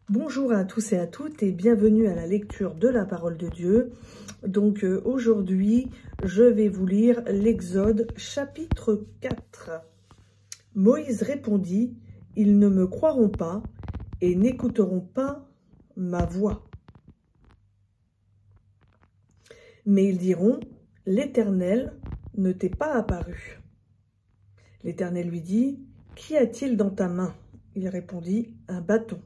Bonjour à tous et à toutes et bienvenue à la lecture de la parole de Dieu. Donc aujourd'hui, je vais vous lire l'Exode chapitre 4. Moïse répondit, « Ils ne me croiront pas et n'écouteront pas ma voix. Mais ils diront, « L'Éternel ne t'est pas apparu. » L'Éternel lui dit, « Qu'y a-t-il dans ta main ?» Il répondit, « Un bâton. »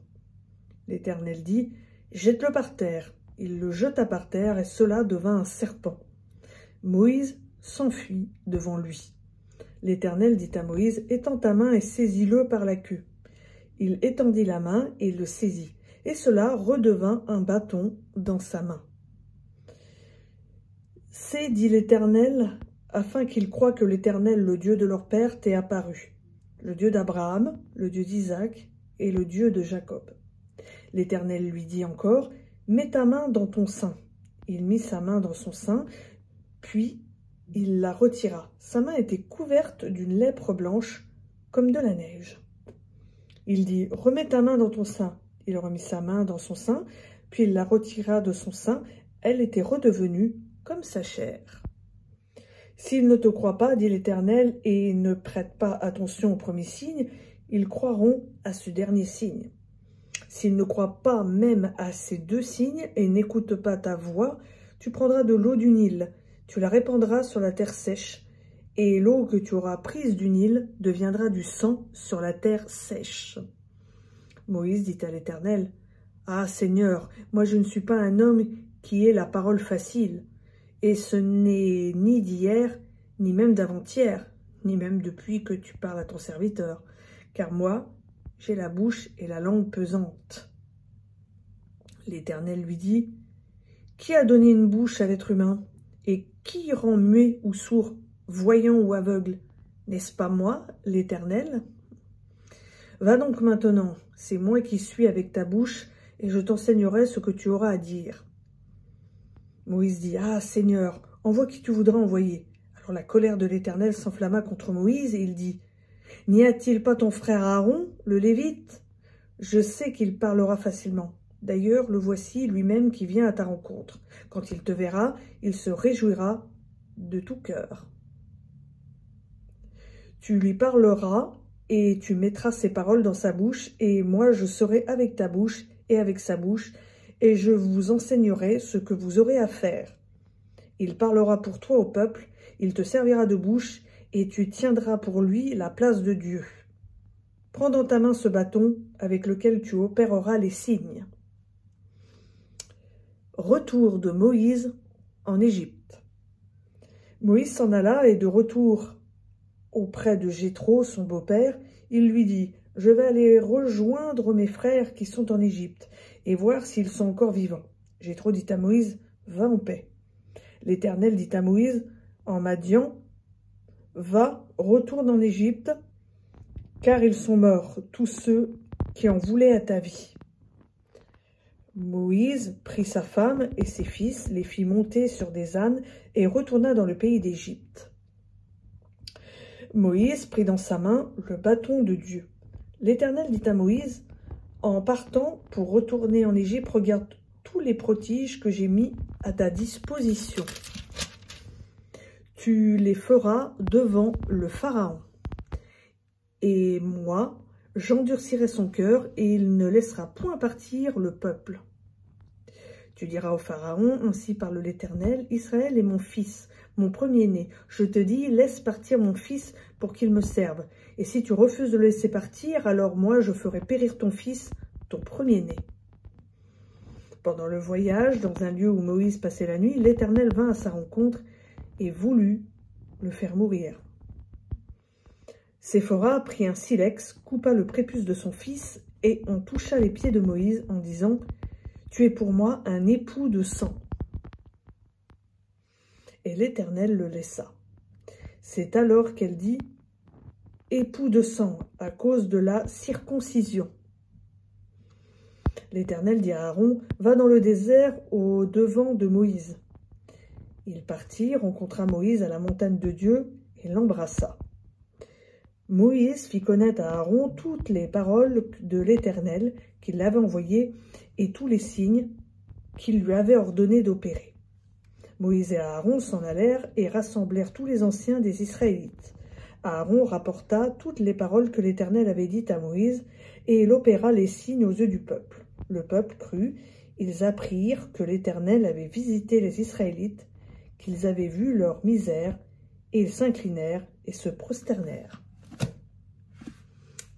L'Éternel dit, « Jette-le par terre. » Il le jeta par terre, et cela devint un serpent. Moïse s'enfuit devant lui. L'Éternel dit à Moïse, « Étends ta main et saisis-le par la queue. » Il étendit la main et le saisit, et cela redevint un bâton dans sa main. « C'est, dit l'Éternel, afin qu'ils croient que l'Éternel, le Dieu de leur père, t'est apparu, le Dieu d'Abraham, le Dieu d'Isaac et le Dieu de Jacob. » L'Éternel lui dit encore, « Mets ta main dans ton sein. » Il mit sa main dans son sein, puis il la retira. Sa main était couverte d'une lèpre blanche, comme de la neige. Il dit, « Remets ta main dans ton sein. » Il remit sa main dans son sein, puis il la retira de son sein. Elle était redevenue comme sa chair. « S'ils ne te croient pas, dit l'Éternel, et ne prêtent pas attention au premier signe, ils croiront à ce dernier signe. S'ils ne croient pas même à ces deux signes et n'écoutent pas ta voix, tu prendras de l'eau du Nil, tu la répandras sur la terre sèche, et l'eau que tu auras prise du Nil deviendra du sang sur la terre sèche. » Moïse dit à l'Éternel, « Ah Seigneur, moi je ne suis pas un homme qui ait la parole facile, et ce n'est ni d'hier, ni même d'avant-hier, ni même depuis que tu parles à ton serviteur, car moi, j'ai la bouche et la langue pesante. » L'Éternel lui dit, « Qui a donné une bouche à l'être humain? Et qui rend muet ou sourd, voyant ou aveugle? N'est-ce pas moi, l'Éternel? Va donc maintenant, c'est moi qui suis avec ta bouche, et je t'enseignerai ce que tu auras à dire. » Moïse dit, « Ah, Seigneur, envoie qui tu voudras envoyer. » Alors la colère de l'Éternel s'enflamma contre Moïse, et il dit, « N'y a-t-il pas ton frère Aaron, le Lévite? Je sais qu'il parlera facilement. D'ailleurs, le voici lui-même qui vient à ta rencontre. Quand il te verra, il se réjouira de tout cœur. Tu lui parleras et tu mettras ses paroles dans sa bouche, et moi je serai avec ta bouche et avec sa bouche, et je vous enseignerai ce que vous aurez à faire. Il parlera pour toi au peuple, il te servira de bouche, et tu tiendras pour lui la place de Dieu. Prends dans ta main ce bâton avec lequel tu opéreras les signes. » Retour de Moïse en Égypte. Moïse s'en alla et de retour auprès de Jéthro, son beau-père, il lui dit, « Je vais aller rejoindre mes frères qui sont en Égypte et voir s'ils sont encore vivants. » Jéthro dit à Moïse, « Va en paix. » L'Éternel dit à Moïse, en Madian, « Va, retourne en Égypte, car ils sont morts, tous ceux qui en voulaient à ta vie. » Moïse prit sa femme et ses fils, les fit monter sur des ânes et retourna dans le pays d'Égypte. Moïse prit dans sa main le bâton de Dieu. L'Éternel dit à Moïse, « En partant pour retourner en Égypte, regarde tous les prodiges que j'ai mis à ta disposition. Tu les feras devant le Pharaon. Et moi, j'endurcirai son cœur, et il ne laissera point partir le peuple. Tu diras au Pharaon, ainsi parle l'Éternel, Israël est mon fils, mon premier-né. Je te dis, laisse partir mon fils pour qu'il me serve. Et si tu refuses de le laisser partir, alors moi je ferai périr ton fils, ton premier-né. » Pendant le voyage, dans un lieu où Moïse passait la nuit, l'Éternel vint à sa rencontre et voulut le faire mourir. Séphora prit un silex, coupa le prépuce de son fils et en toucha les pieds de Moïse en disant, « Tu es pour moi un époux de sang. » Et l'Éternel le laissa. C'est alors qu'elle dit, « Époux de sang, à cause de la circoncision. » L'Éternel dit à Aaron, « Va dans le désert au devant de Moïse. » Il partit, rencontra Moïse à la montagne de Dieu et l'embrassa. Moïse fit connaître à Aaron toutes les paroles de l'Éternel qu'il avait envoyées et tous les signes qu'il lui avait ordonné d'opérer. Moïse et Aaron s'en allèrent et rassemblèrent tous les anciens des Israélites. Aaron rapporta toutes les paroles que l'Éternel avait dites à Moïse, et il opéra les signes aux yeux du peuple. Le peuple crut, ils apprirent que l'Éternel avait visité les Israélites, qu'ils avaient vu leur misère, et ils s'inclinèrent et se prosternèrent.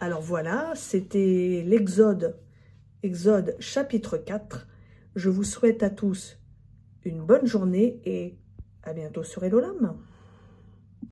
Alors voilà, c'était l'Exode, Exode chapitre 4. Je vous souhaite à tous une bonne journée et à bientôt sur Elolam.